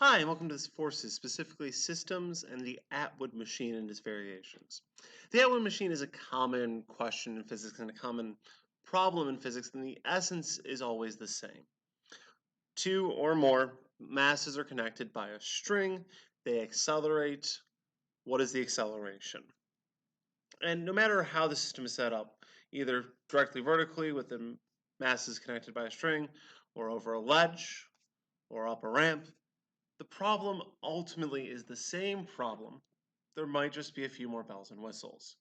Hi, and welcome to this Forces, specifically systems and the Atwood machine and its variations. The Atwood machine is a common question in physics and a common problem in physics, and the essence is always the same. Two or more masses are connected by a string, they accelerate. What is the acceleration? And no matter how the system is set up, either directly vertically with the masses connected by a string, or over a ledge, or up a ramp, the problem ultimately is the same problem. There might just be a few more bells and whistles.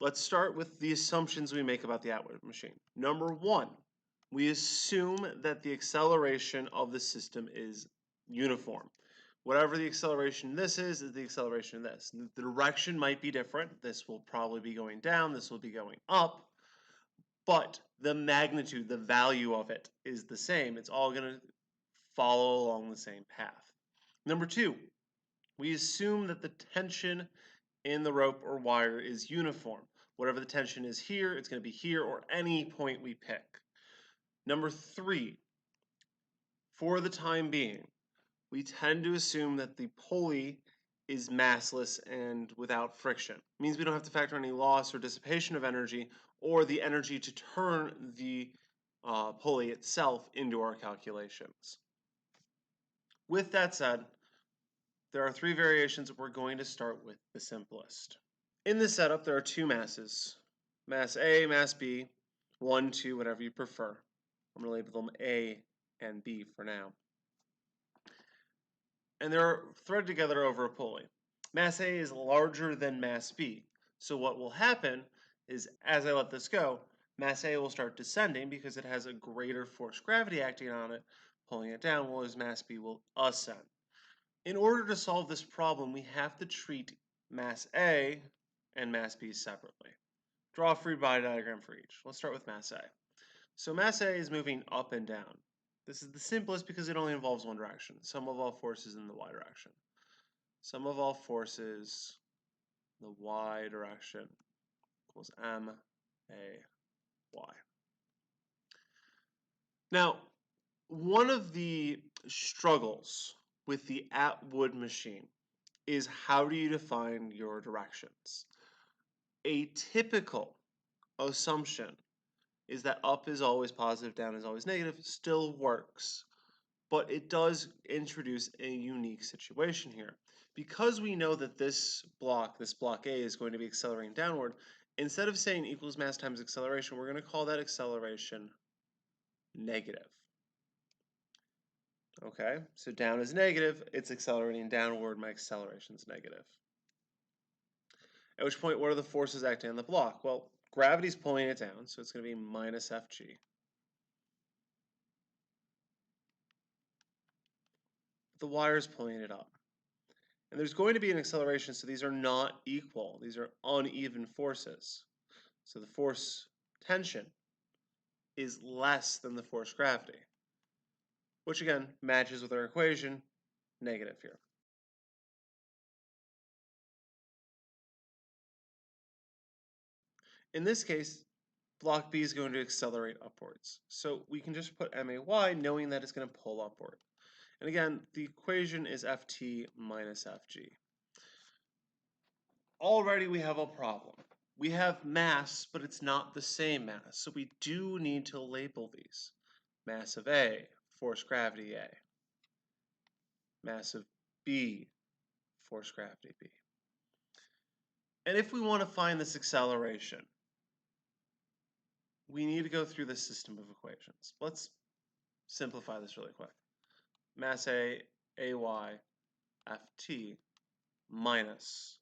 Let's start with the assumptions we make about the Atwood machine. Number one, we assume that the acceleration of the system is uniform. Whatever the acceleration this is the acceleration of this. The direction might be different. This will probably be going down, this will be going up, but the magnitude, the value of it is the same. It's all going to follow along the same path. Number two, we assume that the tension in the rope or wire is uniform. Whatever the tension is here, it's going to be here or any point we pick. Number three, for the time being, we tend to assume that the pulley is massless and without friction. It means we don't have to factor any loss or dissipation of energy or the energy to turn the pulley itself into our calculations. With that said, there are three variations. We're going to start with the simplest. In this setup, there are two masses, mass A, mass B, 1, 2, whatever you prefer. I'm going to label them A and B for now. And they're threaded together over a pulley. Mass A is larger than mass B. So what will happen is, as I let this go, mass A will start descending because it has a greater force gravity acting on it, pulling it down, whereas mass B will ascend. In order to solve this problem, we have to treat mass A and mass B separately. Draw a free body diagram for each. Let's start with mass A. So mass A is moving up and down. This is the simplest because it only involves one direction. Sum of all forces in the y direction. Sum of all forces in the y direction equals m a y. Now, one of the struggles with the Atwood machine is how do you define your directions? A typical assumption is that up is always positive, down is always negative, still works. But it does introduce a unique situation here. Because we know that this block A, is going to be accelerating downward, instead of saying equals mass times acceleration, we're going to call that acceleration negative. Okay, so down is negative, it's accelerating downward, my acceleration is negative. At which point, what are the forces acting on the block? Well, gravity's pulling it down, so it's going to be minus Fg. The wire is pulling it up. And there's going to be an acceleration, so these are not equal. These are uneven forces. So the force tension is less than the force gravity, which again matches with our equation, negative here. In this case, block B is going to accelerate upwards. So we can just put MAY knowing that it's going to pull upward. And again, the equation is Ft minus Fg. Already we have a problem. We have mass, but it's not the same mass. So we do need to label these. Mass of A, force gravity A. Mass of B, force gravity B. And if we want to find this acceleration, we need to go through this system of equations. Let's simplify this really quick. Mass A, AY, FT minus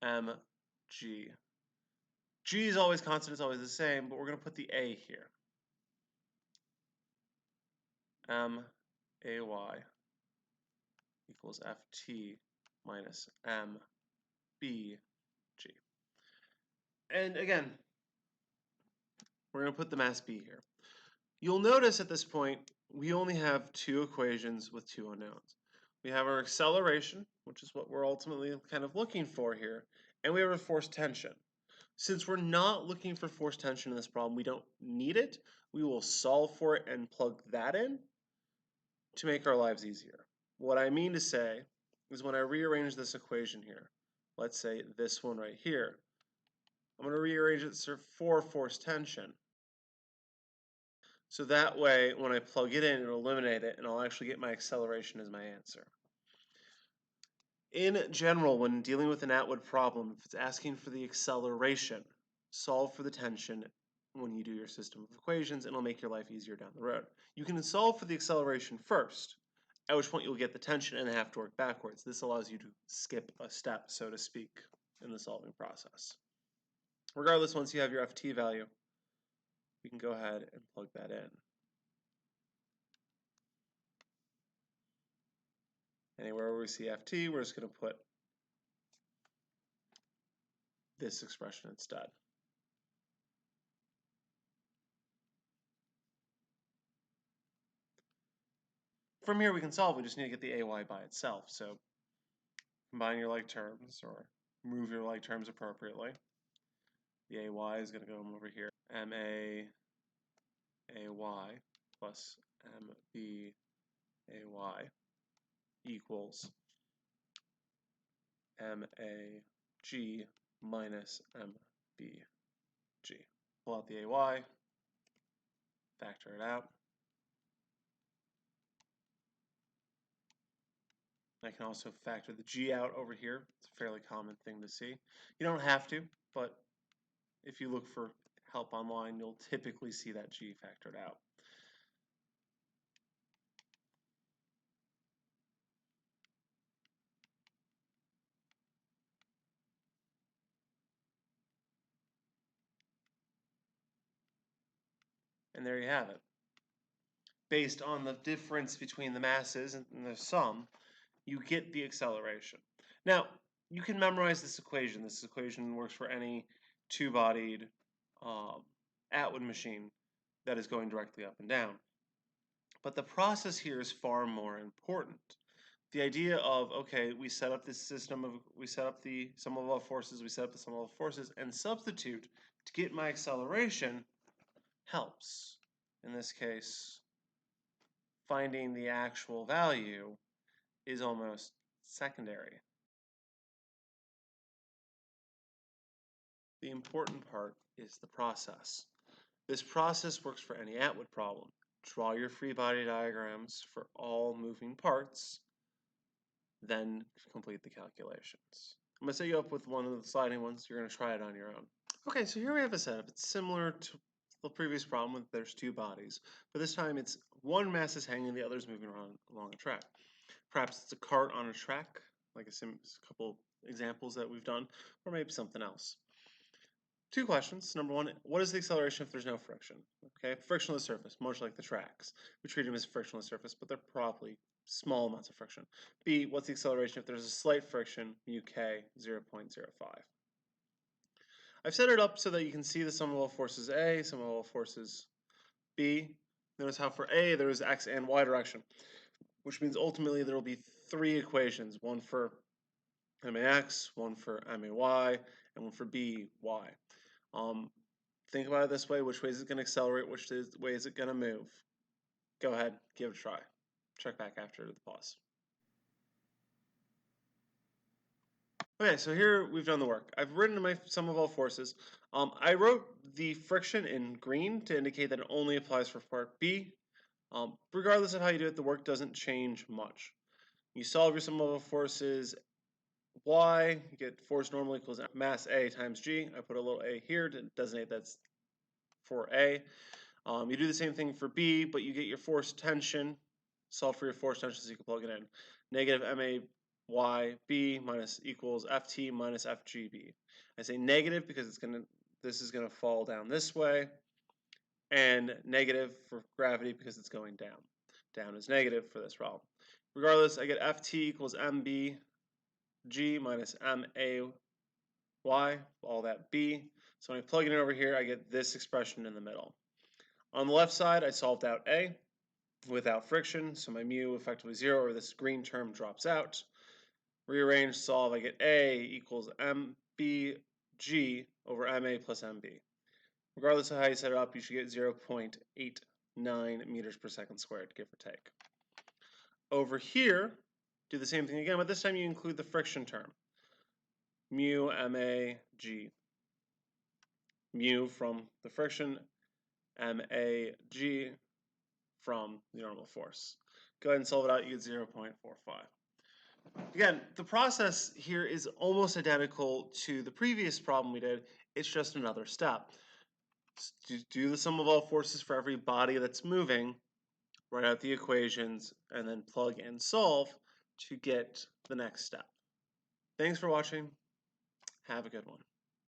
mg. G is always constant, it's always the same, but we're going to put the A here. MAY equals FT minus MBG. And again, we're going to put the mass B here. You'll notice at this point, we only have two equations with two unknowns. We have our acceleration, which is what we're ultimately kind of looking for here, and we have our force tension. Since we're not looking for force tension in this problem, we don't need it. We will solve for it and plug that in. to make our lives easier. What I mean to say is when I rearrange this equation here, let's say this one right here, I'm going to rearrange it for force tension. So that way, when I plug it in, it'll eliminate it, and I'll actually get my acceleration as my answer. In general, when dealing with an Atwood problem, if it's asking for the acceleration, solve for the tension when you do your system of equations, and it'll make your life easier down the road. You can solve for the acceleration first, at which point you'll get the tension and have to work backwards. This allows you to skip a step, so to speak, in the solving process. Regardless, once you have your ft value, you can go ahead and plug that in. Anywhere where we see ft, we're just going to put this expression instead. From here we can solve, we just need to get the ay by itself. So combine your like terms or move your like terms appropriately. The ay is going to go over here. ma ay plus mb ay equals mag minus mbg. Pull out the ay, factor it out. I can also factor the g out over here. It's a fairly common thing to see. You don't have to, but if you look for help online, you'll typically see that g factored out. And there you have it. Based on the difference between the masses and the sum, you get the acceleration. Now, you can memorize this equation. This equation works for any two-bodied Atwood machine that is going directly up and down. But the process here is far more important. The idea of, okay, we set up this system of, we set up the sum of all forces, we set up the sum of all forces, and substitute to get my acceleration helps. In this case, finding the actual value is almost secondary. The important part is the process. This process works for any Atwood problem. Draw your free body diagrams for all moving parts, then complete the calculations. I'm going to set you up with one of the sliding ones. You're going to try it on your own. Okay, so here we have a setup. It's similar to the previous problem with there's two bodies, but this time it's one mass is hanging, the other is moving around along a track. Perhaps it's a cart on a track, like a couple examples that we've done, or maybe something else. Two questions. Number one, what is the acceleration if there's no friction? Okay, frictionless surface, much like the tracks. We treat them as frictionless surface, but they're probably small amounts of friction. B, what's the acceleration if there's a slight friction, mu k 0.05? I've set it up so that you can see the sum of all forces A, sum of all forces B. Notice how for A there is x and y direction, which means ultimately there will be three equations, one for max, one for may, and one for by. Think about it this way, which way is it going to accelerate, which way is it going to move? Go ahead, give it a try. Check back after the pause. Okay, so here we've done the work. I've written my sum of all forces. I wrote the friction in green to indicate that it only applies for part B. Regardless of how you do it, the work doesn't change much. You solve your sum of all forces y, you get force normal equals mass A times G. I put a little a here to designate that's for A. You do the same thing for B, but you get your force tension. Solve for your force tension so you can plug it in. Negative MAYB minus equals FT minus FGB. I say negative because this is gonna fall down this way, and negative for gravity because it's going down. Down is negative for this problem. Regardless, I get FT equals MBG minus MAY, all that B. So when I plug it in over here, I get this expression in the middle. On the left side, I solved out A without friction, so my mu effectively 0, or this green term drops out. Rearrange, solve, I get A equals MBG over MA plus MB. Regardless of how you set it up, you should get 0.89 meters per second squared, give or take. Over here, do the same thing again, but this time you include the friction term. Mu MAG. Mu from the friction, MAG from the normal force. Go ahead and solve it out, you get 0.45. Again, the process here is almost identical to the previous problem we did, it's just another step. Do the sum of all forces for every body that's moving, write out the equations, and then plug and solve to get the next step. Thanks for watching. Have a good one.